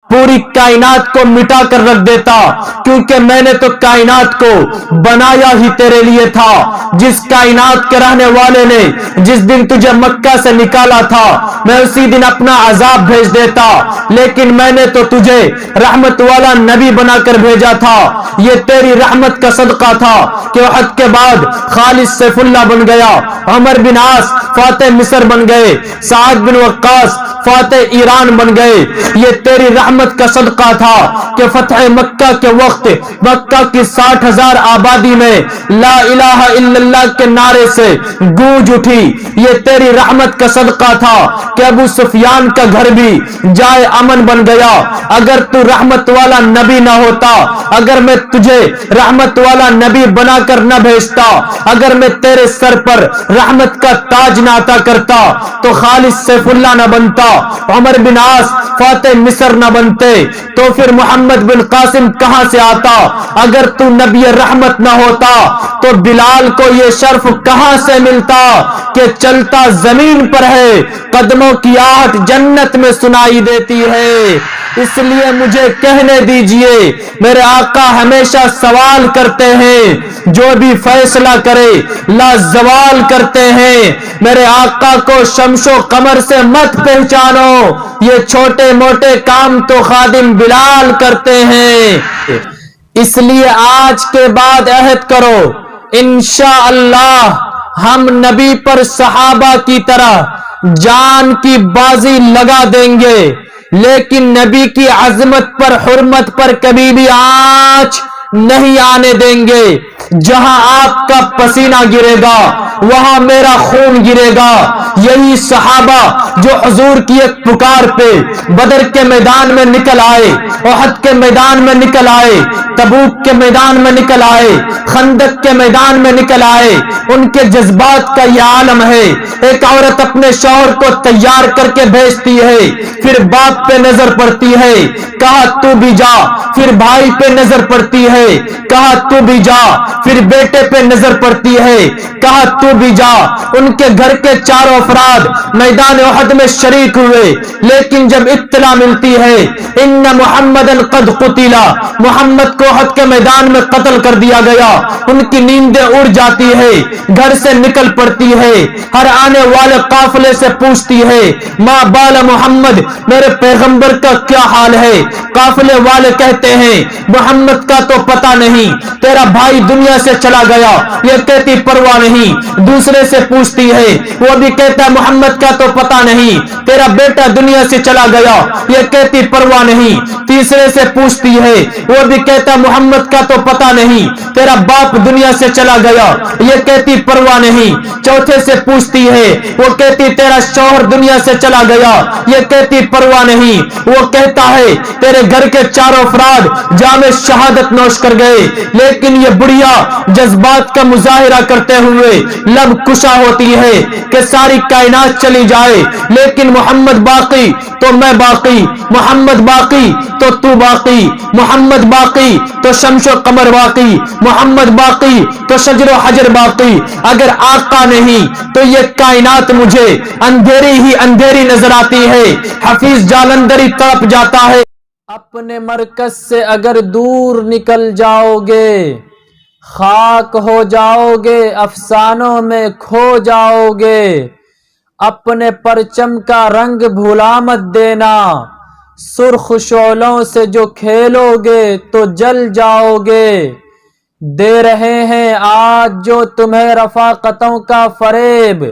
پوری کائنات کو مٹا کر رکھ دیتا، کیونکہ میں نے تو کائنات کو بنایا ہی تیرے لیے تھا۔ جس کائنات کے رہنے والے نے جس دن تجھے مکہ سے نکالا تھا، میں اسی دن اپنا عذاب بھیج دیتا، لیکن میں نے تو تجھے رحمت والا نبی بنا کر بھیجا تھا۔ یہ تیری رحمت کا صدقہ تھا کہ احد کے بعد خالد سیف اللہ بن گیا، عمر بن عاص فاتح مصر بن گئے، سعد بن وقاص فاتح ایران بن گئے۔ یہ تیری رحمت کا صدقہ تھا کہ فتح مکہ کے وقت مکہ کی 60,000 آبادی میں لا الہ الا اللہ کے نعرے سے گونج اٹھی۔ یہ تیری رحمت کا صدقہ تھا کہ ابو سفیان کا گھر بھی جائے امن بن گیا۔ اگر تو رحمت والا نبی نہ ہوتا، اگر میں تجھے رحمت والا نبی بنا کر نہ بھیجتا، اگر میں تیرے سر پر رحمت کا تاج نہ عطا کرتا، تو خالد سیف اللہ نہ بنتا، عمر بن عاص فاتح مصر نہ بنتے، تو پھر محمد بن قاسم کہاں سے آتا؟ اگر تو نبی رحمت نہ ہوتا تو بلال کو یہ شرف کہاں سے ملتا کہ چلتا زمین پر ہے، قدموں کی آہٹ جنت میں سنائی دیتی ہے۔ اس لیے مجھے کہنے دیجئے، میرے آقا ہمیشہ سوال کرتے ہیں، جو بھی فیصلہ کرے لا زوال کرتے ہیں۔ میرے آقا کو شمس و قمر سے مت پہچانو، یہ چھوٹے موٹے کام تو خادم بلال کرتے ہیں۔ اس لیے آج کے بعد عہد کرو، انشاءاللہ ہم نبی پر صحابہ کی طرح جان کی بازی لگا دیں گے، لیکن نبی کی عظمت پر حرمت پر کبھی بھی آنچ نہیں آنے دیں گے۔ جہاں آپ کا پسینہ گرے گا وہاں میرا خون گرے گا۔ یہی صحابہ جو حضور کی ایک پکار پہ بدر کے میدان میں نکل آئے، احد کے میدان میں نکل آئے، تبوک کے میدان میں نکل آئے، خندق کے میدان میں نکل آئے، ان کے جذبات کا یہ عالم ہے۔ ایک عورت اپنے شوہر کو تیار کر کے بھیجتی ہے، پھر باپ پہ نظر پڑتی ہے، کہا تو بھی جا، پھر بھائی پہ نظر پڑتی ہے، کہا تو بھی جا، پھر بیٹے پہ نظر پڑتی ہے، کہا تو بھی جا۔ ان کے گھر کے چاروں افراد میدان احد میں شریک ہوئے، لیکن جب اطلاع ملتی ہے ان محمدن قد قتلا، محمد کو احد کے میدان میں قتل کر دیا گیا، ان کی نیندیں اڑ جاتی ہے، گھر سے نکل پڑتی ہے، ہر آنے والے قافلے سے پوچھتی ہے ما بال محمد، میرے پیغمبر کا کیا حال ہے؟ قافلے والے کہتے ہیں محمد کا تو پتہ نہیں، تیرا بھائی دنیا سے چلا گیا، یہ کہتی پرواہ نہیں۔ دوسرے سے پوچھتی ہے، وہ بھی کہتا ہے محمد کا تو پتہ نہیں، تیرا بیٹا دنیا سے چلا گیا، یہ کہتی پرواہ نہیں۔ تیسرے سے پوچھتی ہے، وہ بھی کہتا ہے محمد کا تو پتہ نہیں، تیرا باپ دنیا سے چلا گیا، یہ کہتی پرواہ نہیں۔ چوتھے سے پوچھتی ہے، وہ کہتی تیرا شوہر دنیا سے چلا گیا، یہ کہتی پرواہ نہیں۔ وہ کہتا ہے تیرے گھر کے چاروں افراد جام شہادت نوش کر گئے، لیکن یہ بڑھیا جذبات کا مظاہرہ کرتے ہوئے لب کشا ہوتی ہے کہ ساری کائنات چلی جائے لیکن محمد باقی تو میں باقی، محمد باقی تو تو باقی، محمد باقی تو شمس و قمر باقی، محمد باقی تو شجر و حجر باقی۔ اگر آقا نہیں تو یہ کائنات مجھے اندھیری ہی اندھیری نظر آتی ہے۔ حفیظ جالندری تڑپ جاتا ہے، اپنے مرکز سے اگر دور نکل جاؤ گے خاک ہو جاؤ گے، افسانوں میں کھو جاؤ گے۔ اپنے پرچم کا رنگ بھلا مت دینا، سرخ شعلوں سے جو کھیلو گے تو جل جاؤ گے۔ دے رہے ہیں آج جو تمہیں رفاقتوں کا فریب،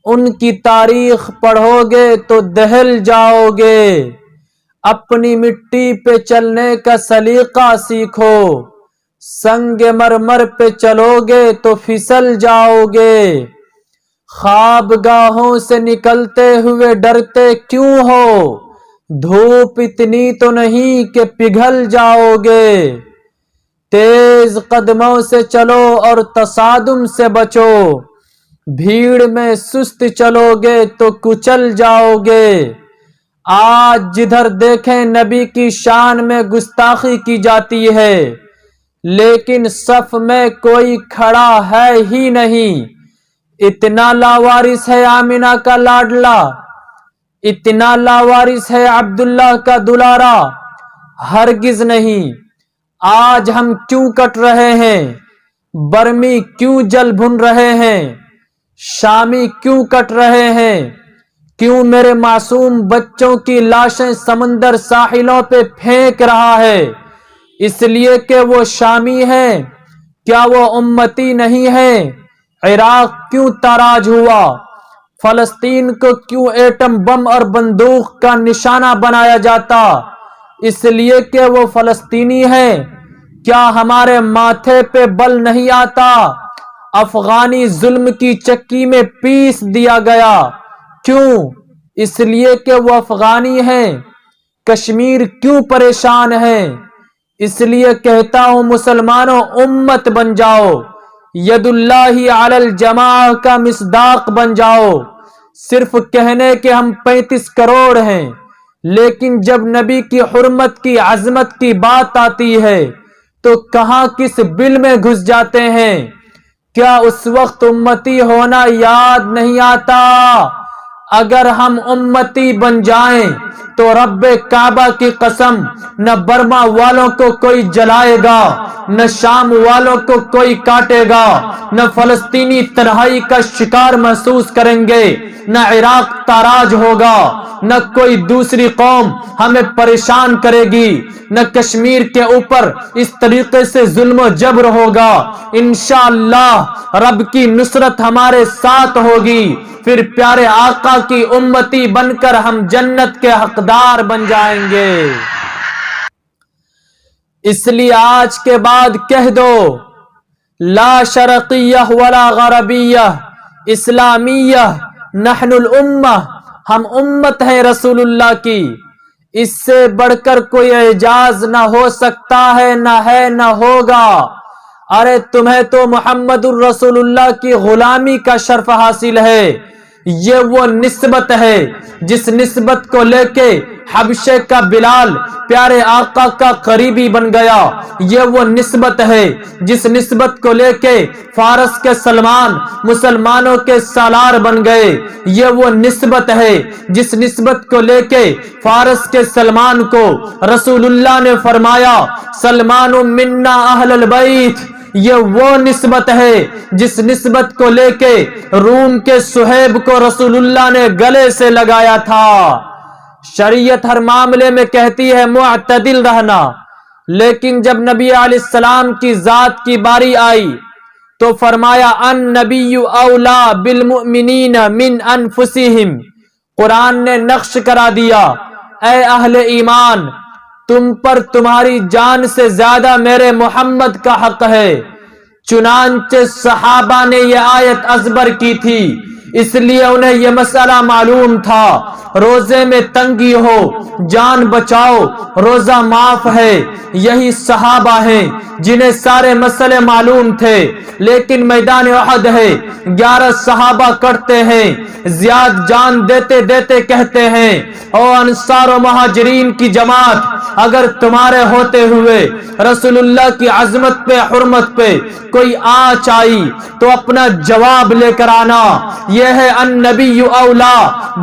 ان کی تاریخ پڑھو گے تو دہل جاؤ گے۔ اپنی مٹی پہ چلنے کا سلیقہ سیکھو، سنگ مرمر پہ چلو گے تو پھسل جاؤ گے۔ خواب گاہوں سے نکلتے ہوئے ڈرتے کیوں ہو؟ دھوپ اتنی تو نہیں کہ پگھل جاؤ گے۔ تیز قدموں سے چلو اور تصادم سے بچو، بھیڑ میں سست چلو گے تو کچل جاؤ گے۔ آج جدھر دیکھیں نبی کی شان میں گستاخی کی جاتی ہے، لیکن صف میں کوئی کھڑا ہے ہی نہیں۔ اتنا لاوارث ہے آمنہ کا لاڈلا، اتنا لاوارث ہے عبداللہ کا دلارا، ہرگز نہیں۔ آج ہم کیوں کٹ رہے ہیں؟ برمی کیوں جل بھن رہے ہیں؟ شامی کیوں کٹ رہے ہیں؟ کیوں میرے معصوم بچوں کی لاشیں سمندر ساحلوں پہ پھینک رہا ہے؟ اس لیے کہ وہ شامی ہے؟ کیا وہ امتی نہیں ہے؟ عراق کیوں تاراج ہوا؟ فلسطین کو کیوں ایٹم بم اور بندوق کا نشانہ بنایا جاتا؟ اس لیے کہ وہ فلسطینی ہے؟ کیا ہمارے ماتھے پہ بل نہیں آتا؟ افغانی ظلم کی چکی میں پیس دیا گیا، کیوں؟ اس لیے کہ وہ افغانی ہیں۔ کشمیر کیوں پریشان ہے؟ اس لیے کہتا ہوں مسلمانوں، امت بن جاؤ، ید اللہ علی الجماع کا مصداق بن جاؤ۔ صرف کہنے کہ ہم 35 کروڑ ہیں، لیکن جب نبی کی حرمت کی عظمت کی بات آتی ہے تو کہاں کس بل میں گھس جاتے ہیں؟ کیا اس وقت امتی ہونا یاد نہیں آتا؟ اگر ہم امتی بن جائیں تو رب کعبہ کی قسم، نہ برما والوں کو کوئی جلائے گا، نہ شام والوں کو کوئی کاٹے گا، نہ فلسطینی تنہائی کا شکار محسوس کریں گے، نہ عراق تاراج ہوگا، نہ کوئی دوسری قوم ہمیں پریشان کرے گی، نہ کشمیر کے اوپر اس طریقے سے ظلم و جبر ہوگا۔ انشاءاللہ رب کی نصرت ہمارے ساتھ ہوگی، پھر پیارے آقا کی امتی بن کر ہم جنت کے حقدار بن جائیں گے۔ اس لیے آج کے بعد کہہ دو، لا شرقیہ ولا غربیہ، اسلامیہ، نحن الامہ، ہم امت ہیں رسول اللہ کی۔ اس سے بڑھ کر کوئی اعجاز نہ ہو سکتا ہے، نہ ہے، نہ ہوگا۔ ارے تمہیں تو محمد الرسول اللہ کی غلامی کا شرف حاصل ہے۔ یہ وہ نسبت ہے جس نسبت کو لے کے حبشے کا بلال پیارے آقا کا قریبی بن گیا۔ یہ وہ نسبت ہے جس نسبت کو لے کے فارس کے سلمان مسلمانوں کے سالار بن گئے۔ یہ وہ نسبت ہے جس نسبت کو لے کے فارس کے سلمان کو رسول اللہ نے فرمایا سلمان منا اہل البیت۔ یہ وہ نسبت ہے جس نسبت کو لے کے روم کے صہیب کو رسول اللہ نے گلے سے لگایا تھا۔ شریعت ہر معاملے میں کہتی ہے معتدل رہنا، لیکن جب نبی علیہ السلام کی ذات کی باری آئی تو فرمایا النبی اولا بالمؤمنین من انفسہم۔ قرآن نے نقش کرا دیا، اے اہل ایمان، تم پر تمہاری جان سے زیادہ میرے محمد کا حق ہے۔ چنانچہ صحابہ نے یہ آیت ازبر کی تھی، اس لیے انہیں یہ مسئلہ معلوم تھا۔ روزے میں تنگی ہو، جان بچاؤ، روزہ معاف ہے۔ یہی صحابہ ہیں جنہیں سارے مسئلے معلوم تھے، لیکن میدان احد ہے 11 صحابہ کرتے ہیں، زیاد جان دیتے دیتے کہتے ہیں او انصار و مہاجرین کی جماعت، اگر تمہارے ہوتے ہوئے رسول اللہ کی عظمت پہ حرمت پہ کوئی آنچ آئی تو اپنا جواب لے کر آنا۔ یہ ہے النبی اولا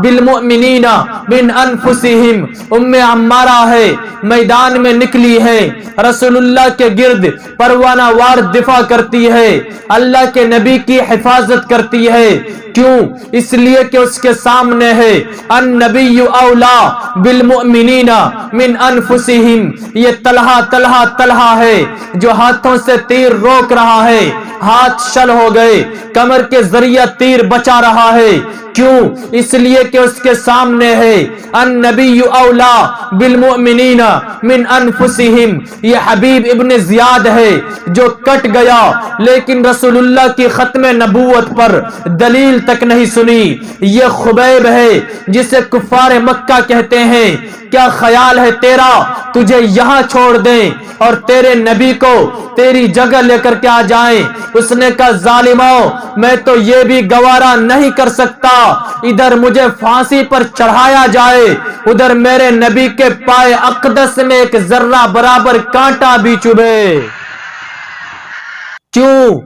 بالمؤمنین من انفسہم۔ ام عمارہ ہے، میدان میں نکلی ہے، رسول اللہ کے گرد پروانہ وار دفاع کرتی ہے، اللہ کے نبی کی حفاظت کرتی ہے۔ کیوں؟ اس لیے کہ اس کے سامنے ہے النبی اولا بالمؤمنین من انفسہم۔ یہ طلحہ ہے جو ہاتھوں سے تیر روک رہا ہے، ہاتھ شل ہو گئے، کمر کے ذریعہ تیر بچا رہا ہے۔ کیوں؟ اس لیے کہ اس کے سامنے ہے النبی اولا بالمؤمنین من انفسہم۔ یہ حبیب ابن زیاد ہے جو کٹ گیا لیکن رسول اللہ کی ختم نبوت پر دلیل تک نہیں سنی۔ یہ خبیب ہے جسے کفار مکہ کہتے ہیں کیا خیال ہے تیرا تجھے یہاں چھوڑ دیں اور تیرے نبی کو تیری جگہ لے کر کے آ جائیں؟ اس نے کہا ظالموں، میں تو یہ بھی گوارا نہیں کر سکتا، ادھر مجھے پھانسی پر چڑھایا جائے، ادھر میرے نبی کے پائے اقدس میں ایک ذرہ برابر کانٹا بھی چبھے۔ کیوں؟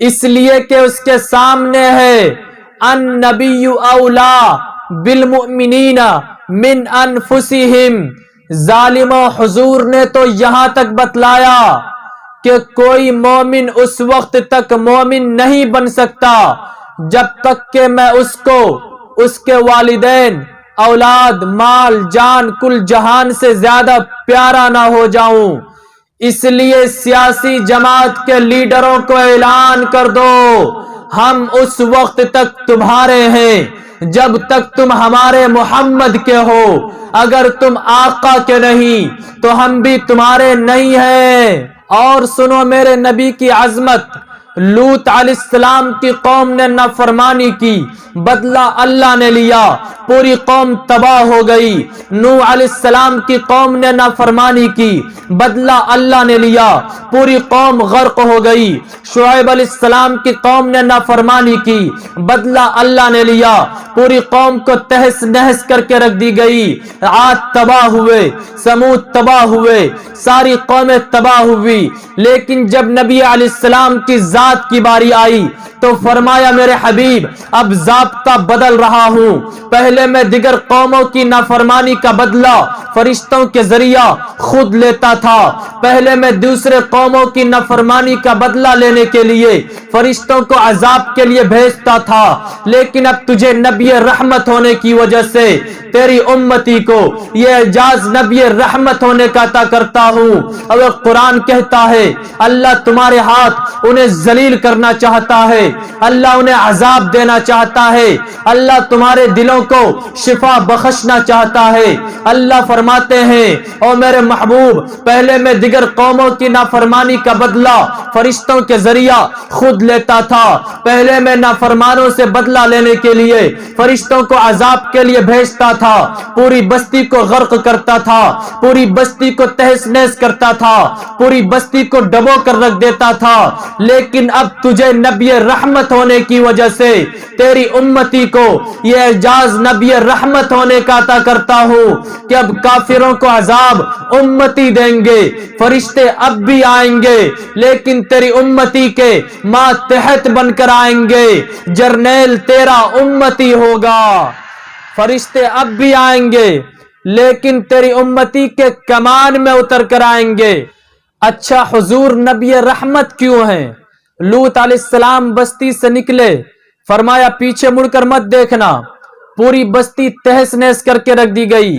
اس لیے کہ اس کے سامنے ہے النبی اولا بالمؤمنین من انفسہم۔ ظالموں، حضور نے تو یہاں تک بتلایا کہ کوئی مومن اس وقت تک مومن نہیں بن سکتا جب تک کہ میں اس کو اس کے والدین، اولاد، مال، جان، کل جہان سے زیادہ پیارا نہ ہو جاؤں۔ اس لیے سیاسی جماعت کے لیڈروں کو اعلان کر دو، ہم اس وقت تک تمہارے ہیں جب تک تم ہمارے محمد کے ہو، اگر تم آقا کے نہیں تو ہم بھی تمہارے نہیں ہیں۔ اور سنو میرے نبی کی عظمت، لوط علیہ السلام کی قوم نے نافرمانی کی، بدلہ اللہ نے لیا، پوری قوم تباہ ہو گئی۔ نوح علیہ السلام کی قوم نے نافرمانی کی، بدلہ اللہ نے لیا، پوری قوم غرق ہو گئی۔ شعیب علیہ السلام کی قوم نے نافرمانی کی، بدلہ اللہ نے لیا، پوری قوم کو تہس نہس کر کے رکھ دی گئی۔ عاد تباہ ہوئے، سمود تباہ ہوئے، ساری قومیں تباہ ہوئی۔ لیکن جب نبی علیہ السلام کی ذات کی باری آئی تو فرمایا میرے حبیب اب ضابطہ بدل رہا ہوں، پہلے میں دیگر قوموں کی نافرمانی کا بدلہ فرشتوں کے ذریعہ خود لیتا تھا، پہلے میں دوسرے قوموں کی نافرمانی کا بدلہ لینے کے لیے فرشتوں کو عذاب کے لیے بھیجتا تھا، لیکن اب تجھے نبی رحمت ہونے کی وجہ سے تیری امتی کو یہ اعزاز نبی رحمت ہونے کا عطا کرتا ہوں۔ اور قرآن کہتا ہے اللہ تمہارے ہاتھ انہیں ذلیل کرنا چاہتا ہے، اللہ انہیں عذاب دینا چاہتا ہے، اللہ تمہارے دلوں کو شفا بخشنا چاہتا ہے۔ اللہ فرماتے ہیں او میرے محبوب پہلے میں دیگر قوموں کی نافرمانی کا بدلہ فرشتوں کے ذریعہ خود لیتا تھا، پہلے میں نافرمانوں سے بدلہ لینے کے لیے فرشتوں کو عذاب کے لیے بھیجتا تھا، پوری بستی کو غرق کرتا تھا، پوری بستی کو تہس نہس کرتا تھا، پوری بستی کو ڈبو کر رکھ دیتا تھا، لیکن اب تجھے نبی رحمت ہونے کی وجہ سے تیری امتی کو یہ اعزاز نبی رحمت ہونے کا عطا کرتا ہوں کہ اب کافروں کو عذاب امتی دیں گے، فرشتے اب بھی آئیں گے لیکن تیری امتی کے ماتحت بن کر آئیں گے، جرنیل تیرا امتی ہوگا، فرشتے اب بھی آئیں گے لیکن تیری امتی کے کمان میں اتر کر آئیں گے۔ اچھا حضور نبی رحمت کیوں ہیں؟ لوط علیہ السلام بستی سے نکلے، فرمایا پیچھے مڑ کر مت دیکھنا، پوری بستی تہس نہس کر کے رکھ دی گئی۔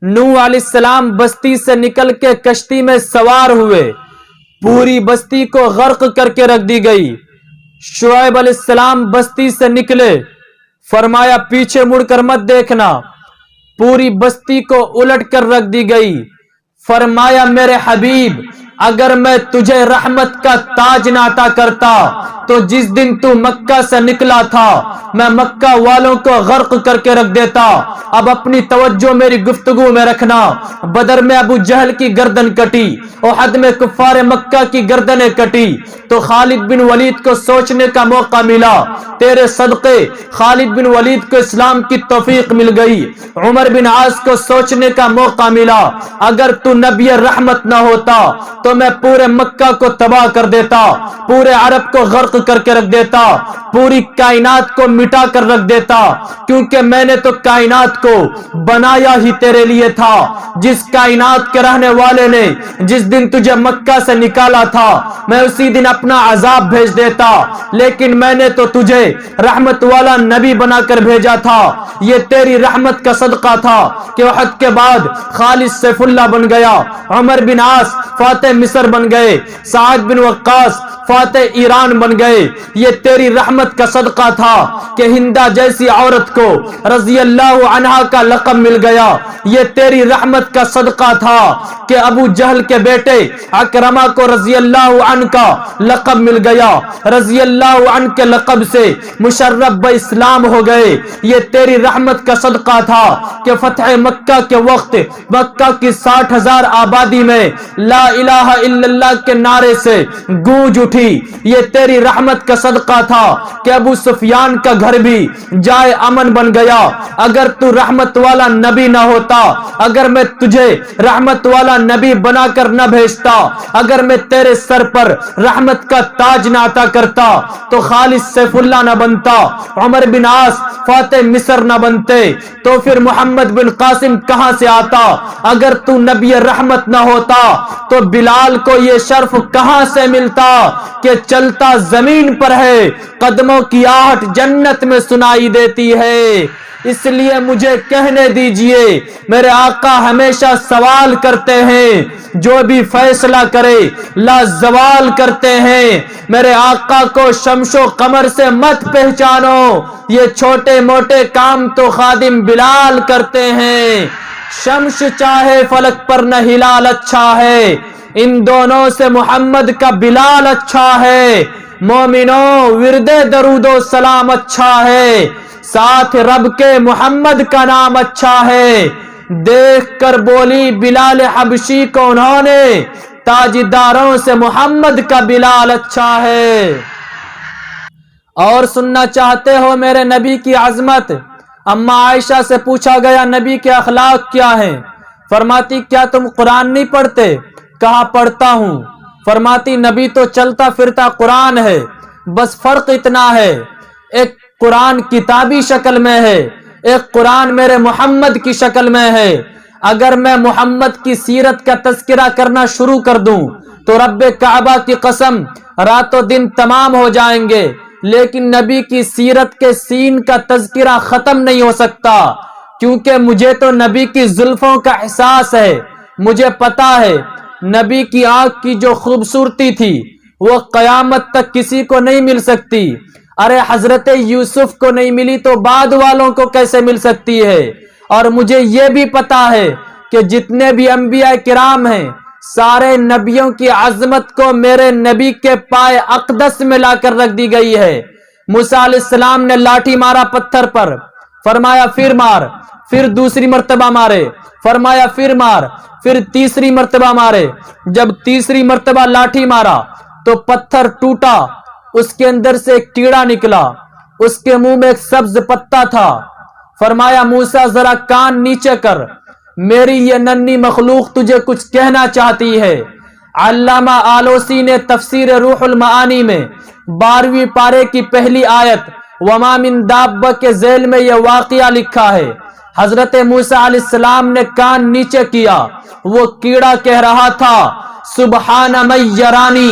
نوح علیہ السلام بستی سے نکل کے کشتی میں سوار ہوئے، پوری بستی کو غرق کر کے رکھ دی گئی۔ شعیب علیہ السلام بستی سے نکلے، فرمایا پیچھے مڑ کر مت دیکھنا، پوری بستی کو الٹ کر رکھ دی گئی۔ فرمایا میرے حبیب اگر میں تجھے رحمت کا تاج نہ عطا کرتا تو جس دن تو مکہ سے نکلا تھا میں مکہ والوں کو غرق کر کے رکھ دیتا۔ اب اپنی توجہ میری گفتگو میں رکھنا، بدر میں ابو جہل کی گردن کٹی، احد میں کفار مکہ کی گردنیں کٹی، تو خالد بن ولید کو سوچنے کا موقع ملا، تیرے صدقے خالد بن ولید کو اسلام کی توفیق مل گئی، عمر بن عاص کو سوچنے کا موقع ملا، اگر تو نبی رحمت نہ ہوتا تو میں پورے مکہ کو تباہ کر دیتا، پورے عرب کو غرق کر کے رکھ دیتا، پوری کائنات کو مٹا کر رکھ دیتا، کیونکہ میں نے تو کائنات کو بنایا ہی تیرے لیے تھا۔ جس کائنات کے رہنے والے نے جس دن تجھے مکہ سے نکالا تھا میں اسی دن اپنا عذاب بھیج دیتا، لیکن میں نے تو تجھے رحمت والا نبی بنا کر بھیجا تھا۔ یہ تیری رحمت کا صدقہ تھا کہ احد کے بعد خالد سیف اللہ بن گیا، عمر بن عاص فاتح مصر بن گئے، سعد بن وقاص فاتح ایران بن گئے۔ یہ تیری رحمت کا صدقہ تھا کہ ہندہ جیسی عورت کو رضی اللہ عنہا کا لقب مل گیا۔ یہ تیری رحمت کا صدقہ تھا کہ ابو جہل کے بیٹے اکرمہ کو رضی اللہ عنہ کا لقب مل گیا، رضی اللہ عنہ کے لقب سے مشرف اسلام ہو گئے۔ یہ تیری رحمت کا صدقہ تھا کہ فتح مکہ کے وقت مکہ کی 60,000 آبادی میں لا الہ الا اللہ کے نعرے سے گونج اٹھی۔ یہ تیری رحمت کا صدقہ تھا کہ ابو سفیان کا گھر بھی جائے امن بن گیا۔ اگر تو رحمت والا نبی نہ ہوتا، اگر میں تجھے رحمت والا نبی بنا کر نہ بھیجتا، اگر میں تیرے سر پر رحمت کا تاج نہ عطا کرتا تو خالد سیف اللہ نہ بنتا، عمر بن عاص فاتح مصر نہ بنتے، تو پھر محمد بن قاسم کہاں سے آتا؟ اگر تو نبی رحمت نہ ہوتا تو بلال کو یہ شرف کہاں سے ملتا کہ چلتا زمین پر ہے، قدموں کی آہٹ جنت میں سنائی دیتی ہے۔ اس لیے مجھے کہنے دیجئے، میرے آقا ہمیشہ سوال کرتے ہیں، جو بھی فیصلہ کرے لا زوال کرتے ہیں۔ میرے آقا کو شمس و قمر سے مت پہچانو، یہ چھوٹے موٹے کام تو خادم بلال کرتے ہیں۔ شمس چاہے فلک پر نہ ہلال اچھا ہے، ان دونوں سے محمد کا بلال اچھا ہے۔ مومنوں ورد درود و سلام اچھا ہے، ساتھ رب کے محمد کا نام اچھا ہے۔ دیکھ کر بولی بلال حبشی کو انہوں نے، تاجداروں سے محمد کا بلال اچھا ہے۔ اور سننا چاہتے ہو میرے نبی کی عظمت؟ اما عائشہ سے پوچھا گیا نبی کے اخلاق کیا ہیں؟ فرماتی کیا تم قرآن نہیں پڑھتے؟ کہا پڑھتا ہوں۔ فرماتی نبی تو چلتا پھرتا قرآن ہے، بس فرق اتنا ہے، ایک قرآن کتابی شکل میں ہے، ایک قرآن میرے محمد کی شکل میں ہے۔ اگر میں محمد کی سیرت کا تذکرہ کرنا شروع کر دوں تو رب کعبہ کی قسم رات و دن تمام ہو جائیں گے، لیکن نبی کی سیرت کے سین کا تذکرہ ختم نہیں ہو سکتا، کیونکہ مجھے تو نبی کی زلفوں کا احساس ہے۔ مجھے پتا ہے نبی کی آنکھ کی جو خوبصورتی تھی وہ قیامت تک کسی کو نہیں مل سکتی۔ ارے حضرت یوسف کو نہیں ملی تو بعد والوں کو کیسے مل سکتی ہے؟ اور مجھے یہ بھی پتا ہے کہ جتنے بھی انبیاء کرام ہیں، سارے نبیوں کی عظمت کو میرے نبی کے پائے اقدس میں لا کر رکھ دی گئی ہے۔ موسیٰ علیہ السلام نے لاٹھی مارا پتھر پر، فرمایا پھر مار، پھر دوسری مرتبہ مارے، فرمایا پھر مار، پھر تیسری مرتبہ مارے۔ جب تیسری مرتبہ لاٹھی مارا تو پتھر ٹوٹا، اس کے اندر سے ایک کیڑا نکلا، اس کے منہ میں ایک سبز پتا تھا۔ فرمایا موسیٰ ذرا کان نیچے کر، میری یہ ننھی مخلوق تجھے کچھ کہنا چاہتی ہے۔ علامہ آلوسی نے تفسیر روح المعانی میں 12ویں پارے کی پہلی آیت وما من دابہ کے ذیل میں یہ واقعہ لکھا ہے۔ حضرت موسیٰ علیہ السلام نے کان نیچے کیا، وہ کیڑا کہہ رہا تھا سبحان من یرانی،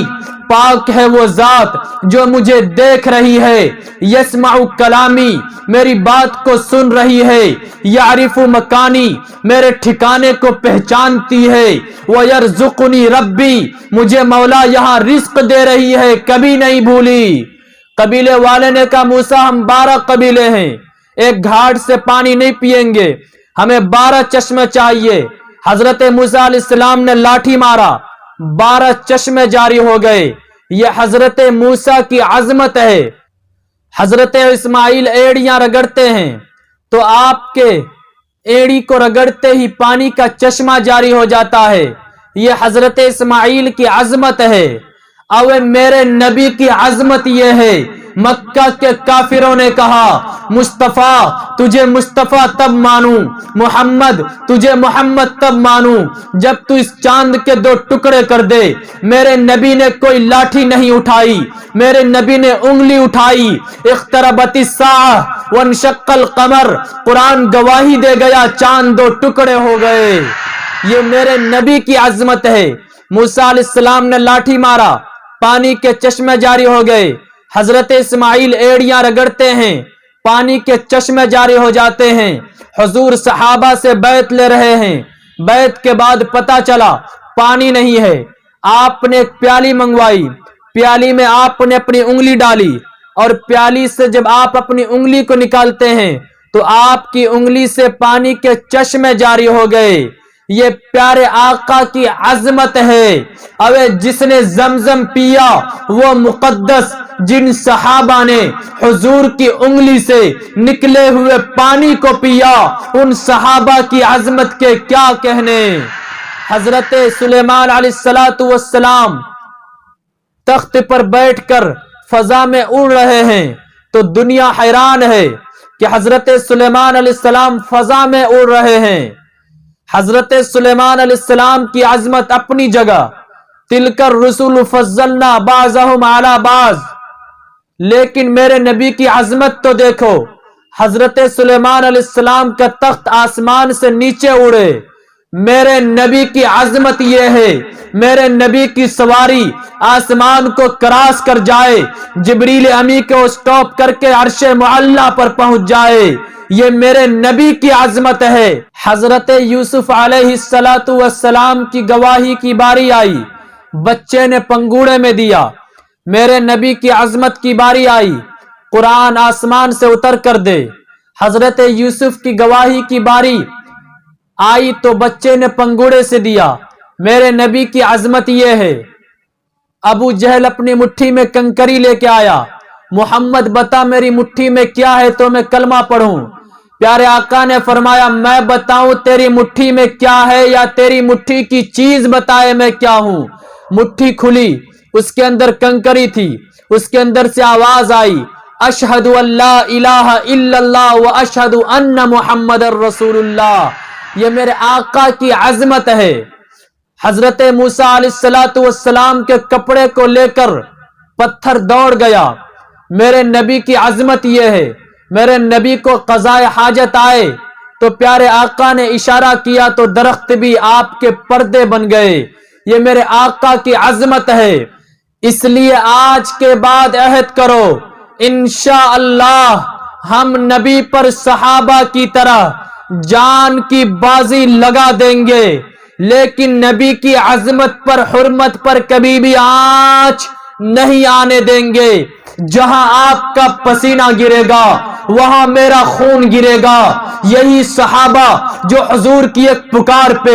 پاک ہے وہ ذات جو مجھے دیکھ رہی ہے، یسمع کلامی، میری بات کو سن رہی ہے، یعرف مکانی، میرے ٹھکانے کو پہچانتی ہے، وَيَرْزُقُنِي ربی، مجھے مولا یہاں رزق دے رہی ہے، کبھی نہیں بھولی۔ قبیلے والے نے کہا موسیٰ ہم 12 قبیلے ہیں، ایک گھاٹ سے پانی نہیں پیئیں گے، ہمیں 12 چشمے چاہیے۔ حضرت موسیٰ علیہ السلام نے لاٹھی مارا، 12 چشمے جاری ہو گئے۔ یہ حضرت موسیٰ کی عظمت ہے۔ حضرت اسماعیل ایڑیاں رگڑتے ہیں تو آپ کے ایڑی کو رگڑتے ہی پانی کا چشمہ جاری ہو جاتا ہے، یہ حضرت اسماعیل کی عظمت ہے۔ اور میرے نبی کی عظمت یہ ہے، مکہ کے کافروں نے کہا مصطفیٰ تجھے مصطفیٰ تب مانوں، محمد تجھے محمد تب مانوں جب تو اس چاند کے 2 ٹکڑے کر دے۔ میرے نبی نے کوئی لاٹھی نہیں اٹھائی، میرے نبی نے انگلی اٹھائی۔ اقتربت الساعہ وانشق القمر، قرآن گواہی دے گیا چاند 2 ٹکڑے ہو گئے۔ یہ میرے نبی کی عظمت ہے۔ موسیٰ علیہ السلام نے لاٹھی مارا، پانی کے چشمے جاری ہو گئے۔ حضرت اسماعیل ایڑیاں رگڑتے ہیں، پانی کے چشمے جاری ہو جاتے ہیں۔ حضور صحابہ سے بیعت لے رہے ہیں، بیعت کے بعد پتہ چلا پانی نہیں ہے۔ آپ نے ایک پیالی منگوائی، پیالی میں آپ نے اپنی انگلی ڈالی، اور پیالی سے جب آپ اپنی انگلی کو نکالتے ہیں تو آپ کی انگلی سے پانی کے چشمے جاری ہو گئے۔ یہ پیارے آقا کی عظمت ہے۔ اور جس نے زمزم پیا وہ مقدس، جن صحابہ نے حضور کی انگلی سے نکلے ہوئے پانی کو پیا ان صحابہ کی عظمت کے کیا کہنے۔ حضرت سلیمان علیہ السلام تخت پر بیٹھ کر فضا میں اڑ رہے ہیں تو دنیا حیران ہے کہ حضرت سلیمان علیہ السلام فضا میں اڑ رہے ہیں۔ حضرت سلیمان علیہ السلام کی عظمت اپنی جگہ، تلک الرسل فضلنا بعضهم علی بعض، لیکن میرے نبی کی عظمت تو دیکھو، حضرت سلیمان علیہ السلام کا تخت آسمان سے نیچے اڑے۔ میرے نبی کی عظمت یہ ہے، میرے نبی کی سواری آسمان کو کراس کر جائے، جبریل امی کو سٹاپ کر کے عرش معلی پر پہنچ جائے، یہ میرے نبی کی عظمت ہے۔ حضرت یوسف علیہ السلام کی گواہی کی باری آئی، بچے نے پنگوڑے میں دیا۔ میرے نبی کی عظمت کی باری آئی، قرآن آسمان سے اتر کر دے۔ حضرت یوسف کی گواہی کی باری آئی تو بچے نے پنگوڑے سے دیا۔ میرے نبی کی عظمت یہ ہے۔ ابو جہل اپنی مٹھی میں کنکری لے کے آیا، محمد بتا میری مٹھی میں کیا ہے تو میں کلمہ پڑھوں۔ پیارے آقا نے فرمایا میں بتاؤں تیری مٹھی میں کیا ہے یا تیری مٹھی کی چیز بتائے میں کیا ہوں؟ مٹھی کھلی، اس کے اندر کنکری تھی، اس کے اندر سے آواز آئی، اشہد ان لا الہ الا اللہ و اشہد ان محمد الرسول اللہ۔ یہ میرے آقا کی عظمت ہے۔ حضرت موسیٰ علیہ السلام کے کپڑے کو لے کر پتھر دوڑ گیا۔ میرے نبی کی عظمت یہ ہے۔ میرے نبی کو قضاء حاجت آئے تو پیارے آقا نے اشارہ کیا تو درخت بھی آپ کے پردے بن گئے۔ یہ میرے آقا کی عظمت ہے۔ اس لیے آج کے بعد عہد کرو، انشاءاللہ ہم نبی پر صحابہ کی طرح جان کی بازی لگا دیں گے، لیکن نبی کی عظمت پر حرمت پر کبھی بھی آنچ نہیں آنے دیں گے۔ جہاں آپ کا پسینہ گرے گا وہاں میرا خون گرے گا۔ یہی صحابہ جو حضور کی ایک پکار پہ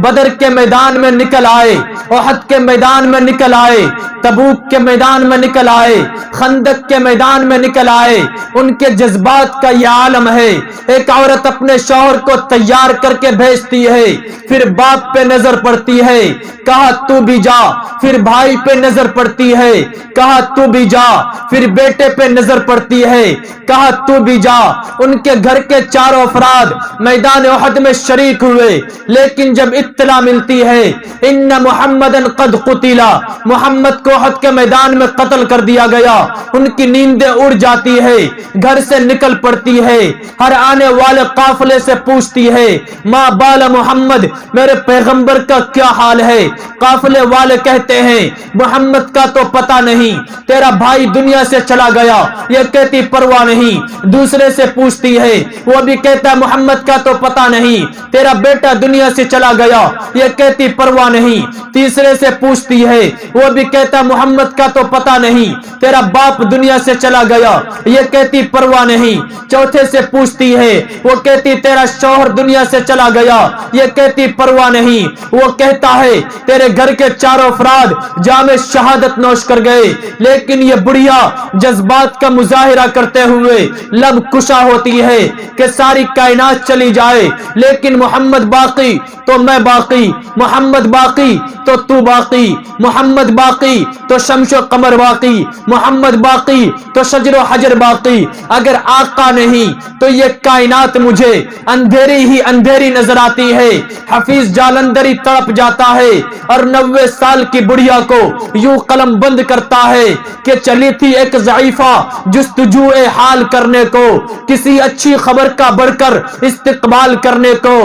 بدر کے میدان میں نکل آئے، احد کے میدان میں نکل آئے، تبوک کے میدان میں نکل آئے، خندق کے میدان میں نکل آئے، ان کے جذبات کا یہ عالم ہے۔ ایک عورت اپنے شوہر کو تیار کر کے بھیجتی ہے، پھر باپ پہ نظر پڑتی ہے، کہا تو بھی جا، پھر بھائی پہ نظر پڑتی ہے، کہا تو بھی جا، پھر بیٹے پہ نظر پڑتی ہے، کہا تو بھی جا۔ ان کے گھر کے چاروں افراد میدان احد میں شریک ہوئے، لیکن جب اطلاع ملتی ہے ان محمدن قد قتلا، محمد کو احد کے میدان میں قتل کر دیا گیا، ان کی نیندیں اڑ جاتی ہے، گھر سے نکل پڑتی ہے، ہر آنے والے قافلے سے پوچھتی ہے ما بال محمد، میرے پیغمبر کا کیا حال ہے؟ قافلے والے کہتے ہیں محمد کا تو پتہ نہیں، تیرا بھائی دنیا سے چلا گیا، یہ کہتی پرواہ نہیں۔ دوسرے سے پوچھتی ہے، وہ بھی کہتا محمد کا تو پتہ نہیں، تیرا بیٹا دنیا سے چلا گیا، یہ کہتی پرواہ نہیں۔ تیسرے سے پوچھتی ہے، وہ بھی کہتا محمد کا تو پتہ نہیں، تیرا باپ دنیا سے چلا گیا، یہ کہتی پرواہ نہیں۔ چوتھے سے پوچھتی ہے، وہ کہتی تیرا شوہر دنیا سے چلا گیا، یہ کہتی پرواہ نہیں۔ وہ کہتا ہے تیرے گھر کے چاروں افراد جام شہادت نوش کر گئے، لیکن یہ بڑھیا جذبات کا مظاہرہ کرتے ہوئے لب کشا ہوتی ہے کہ ساری کائنات چلی جائے لیکن محمد باقی تو میں باقی، محمد باقی تو تو باقی، محمد باقی تو شمس و قمر باقی، محمد باقی تو شجر و حجر باقی۔ اگر آقا نہیں تو یہ کائنات مجھے اندھیری ہی اندھیری نظر آتی ہے۔ حفیظ جالندری تڑپ جاتا ہے اور 90 سال کی بڑھیا کو یوں قلم بند کرتا ہے کہ چلی تھی ایک ضعیفہ جستجو حال کرنے کو، کسی اچھی خبر کا بڑھ کر استقبال کرنے کو،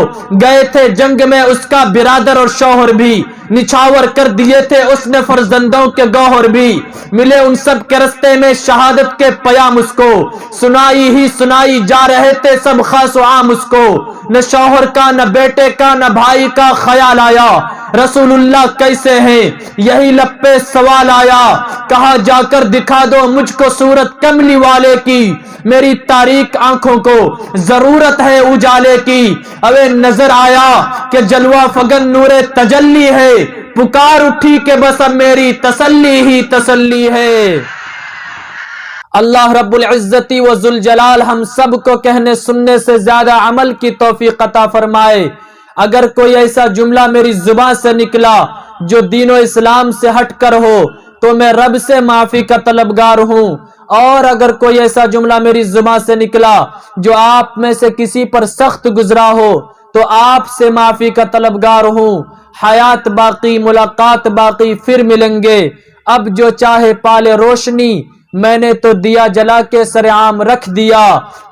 گئے تھے جنگ میں اس کا برادر اور شوہر بھی، نچھاور کر دیے تھے اس نے فرزندوں کے گوہر بھی، ملے ان سب کے رستے میں شہادت کے پیام اس کو، سنائی ہی سنائی جا رہے تھے سب خاص و عام اس کو، نہ شوہر کا نہ بیٹے کا نہ بھائی کا خیال آیا، رسول اللہ کیسے ہیں یہی لب پہ سوال آیا، کہا جا کر دکھا دو مجھ کو صورت کملی والے کی، میری تاریک آنکھوں کو ضرورت ہے اجالے کی، اوے نظر آیا کہ جلوہ فگن نور تجلی ہے، پکار اٹھی کہ بس اب میری تسلی ہی تسلی ہے۔ اللہ رب العزت و ذوالجلال ہم سب کو کہنے سننے سے زیادہ عمل کی توفیق عطا فرمائے۔ اگر کوئی ایسا جملہ میری زبان سے نکلا جو دین و اسلام سے ہٹ کر ہو تو میں رب سے معافی کا طلبگار ہوں، اور اگر کوئی ایسا جملہ میری زبان سے نکلا جو آپ میں سے کسی پر سخت گزرا ہو تو آپ سے معافی کا طلبگار ہوں۔ حیات باقی، ملاقات باقی، پھر ملیں گے۔ اب جو چاہے پالے روشنی، میں نے تو دیا جلا کے سر عام رکھ دیا۔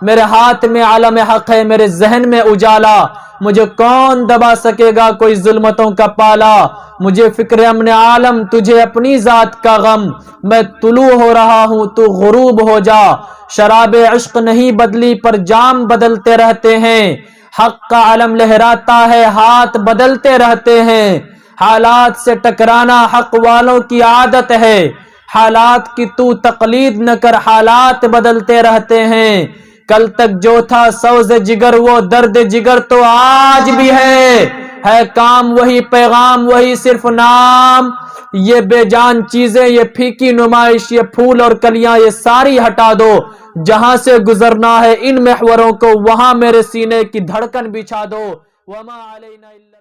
میرے ہاتھ میں علم حق ہے، میرے ذہن میں اجالا، مجھے کون دبا سکے گا کوئی ظلمتوں کا پالا۔ مجھے فکر امن عالم، تجھے اپنی ذات کا غم، میں طلوع ہو رہا ہوں تو غروب ہو جا۔ شراب عشق نہیں بدلی پر جام بدلتے رہتے ہیں، حق کا علم لہراتا ہے ہاتھ بدلتے رہتے ہیں۔ حالات سے ٹکرانا حق والوں کی عادت ہے، حالات کی تو تقلید نہ کر، حالات بدلتے رہتے ہیں۔ کل تک جو تھا سوز جگر وہ درد جگر تو آج بھی ہے کام وہی پیغام وہی صرف نام۔ یہ بے جان چیزیں، یہ پھیکی نمائش، یہ پھول اور کلیاں، یہ ساری ہٹا دو۔ جہاں سے گزرنا ہے ان محوروں کو وہاں میرے سینے کی دھڑکن بچھا دو۔ وما علینا الا